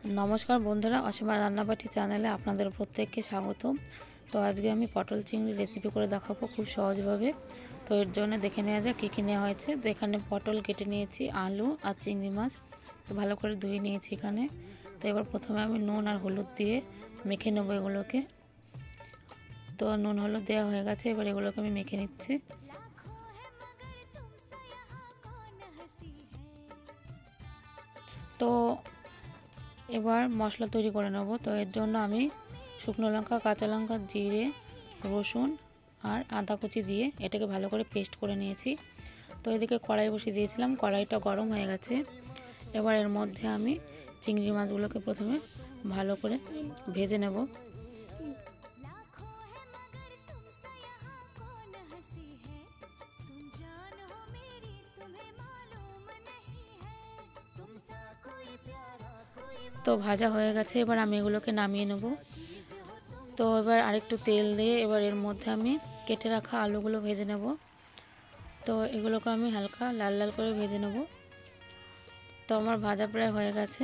নমস্কার বন্ধুরা, অসীমা রান্নাবাটি চ্যানেলে আপনাদের প্রত্যেককে স্বাগতম। তো আজকে আমি পটল চিংড়ি রেসিপি করে দেখাবো খুব সহজভাবে। তো এর জন্য দেখে নেওয়া যাক কী কী নেওয়া হয়েছে। তো এখানে পটল কেটে নিয়েছি, আলু আর চিংড়ি মাছ তো ভালো করে ধুয়ে নিয়েছি এখানে। তো এবার প্রথমে আমি নুন আর হলুদ দিয়ে মেখে নেবো এগুলোকে। তো নুন হলুদ দেওয়া হয়ে গেছে, এবার এগুলোকে আমি মেখে নিচ্ছি। তো এবার মশলা তৈরি করে নেব। তো এর জন্য আমি শুকনো লঙ্কা, কাঁচা লঙ্কা, জিরে, রসুন আর আদা কুচি দিয়ে এটাকে ভালো করে পেস্ট করে নিয়েছি। তো এদিকে কড়াই বসিয়ে দিয়েছিলাম, কড়াইটা গরম হয়ে গেছে। এবার এর মধ্যে আমি চিংড়ি মাছগুলোকে প্রথমে ভালো করে ভেজে নেব। তো ভাজা হয়ে গেছে, এবার আমি এগুলোকে নামিয়ে নেব। তো এবার আরেকটু তেল দিয়ে এবার এর মধ্যে আমি কেটে রাখা আলুগুলো ভেজে নেব। তো এগুলোকে আমি হালকা লাল লাল করে ভেজে নেব। তো আমার ভাজা প্রায় হয়ে গেছে,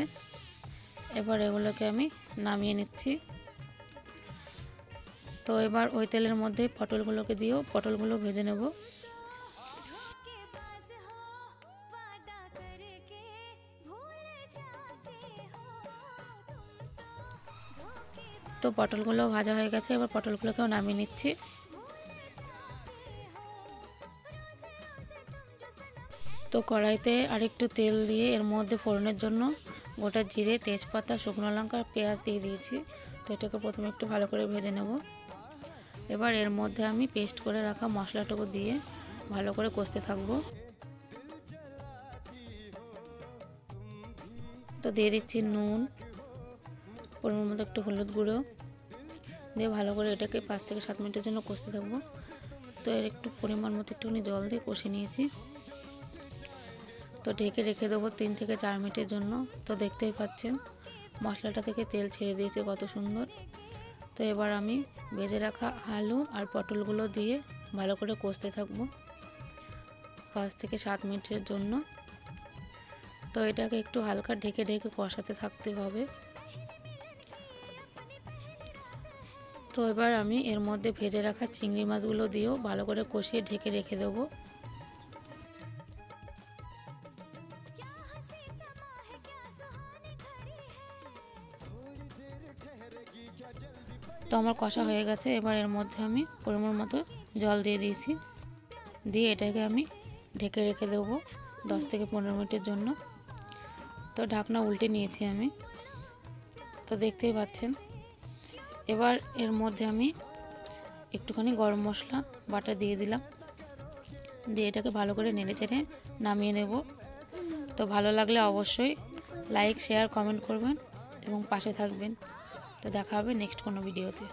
এবার এগুলোকে আমি নামিয়ে নিচ্ছি। তো এবার ওই তেলের মধ্যে পটলগুলোকে দিয়েও পটলগুলো ভেজে নেব। তো পটলগুলো ভাজা হয়ে গেছে, এবার পটলগুলোকেও নামিয়ে নিচ্ছি। তো কড়াইতে আরেকটু তেল দিয়ে এর মধ্যে ফোড়নের জন্য গোটা জিরে, তেজপাতা, শুকনো লঙ্কা আর পেঁয়াজ দিয়ে দিয়েছি। তো এটাকে প্রথমে একটু ভালো করে ভেজে নেব। এবার এর মধ্যে আমি পেস্ট করে রাখা মশলাটুকু দিয়ে ভালো করে কষতে থাকবো। তো দিয়ে দিচ্ছি নুন, পরিমাণ মতো একটু হলুদ গুঁড়ো দিয়ে ভালো করে এটাকে 5 থেকে 7 মিনিটের জন্য কষতে থাকবো। তো এর একটু পরিমাণ মতো একটুখানি জল দিয়ে কষে নিয়েছি। তো ঢেকে রেখে দেবো 3 থেকে 4 মিনিটের জন্য। তো দেখতেই পাচ্ছেন মশলাটা থেকে তেল ছেড়ে দিয়েছে কত সুন্দর। তো এবার আমি ভেজে রাখা আলু আর পটলগুলো দিয়ে ভালো করে কষতে থাকবো 5 থেকে 7 মিনিটের জন্য। তো এটাকে একটু হালকা ঢেকে ঢেকে কষাতে থাকতে হবে। তো এবার আমি এর মধ্যে ভেজে রাখা চিংড়ি মাছগুলো দিয়েও ভালো করে কষিয়ে ঢেকে রেখে দেবো। তো আমার কষা হয়ে গেছে, এবার এর মধ্যে আমি পরিমাণ মতো জল দিয়ে দিয়েছি, দিয়ে এটাকে আমি ঢেকে রেখে দেবো 10 থেকে 15 মিনিটের জন্য। তো ঢাকনা উল্টে নিয়েছি আমি। তো দেখতেই পাচ্ছেন এবার এর মধ্যে আমি একটুখানি গরম মশলা বাটা দিয়ে দিলাম, দিয়ে এটাকে ভালো করে নেড়ে চেড়ে নামিয়ে নেব। তো ভালো লাগলে অবশ্যই লাইক, শেয়ার, কমেন্ট করবেন এবং পাশে থাকবেন। তো দেখা হবে নেক্সট কোনো ভিডিওতে।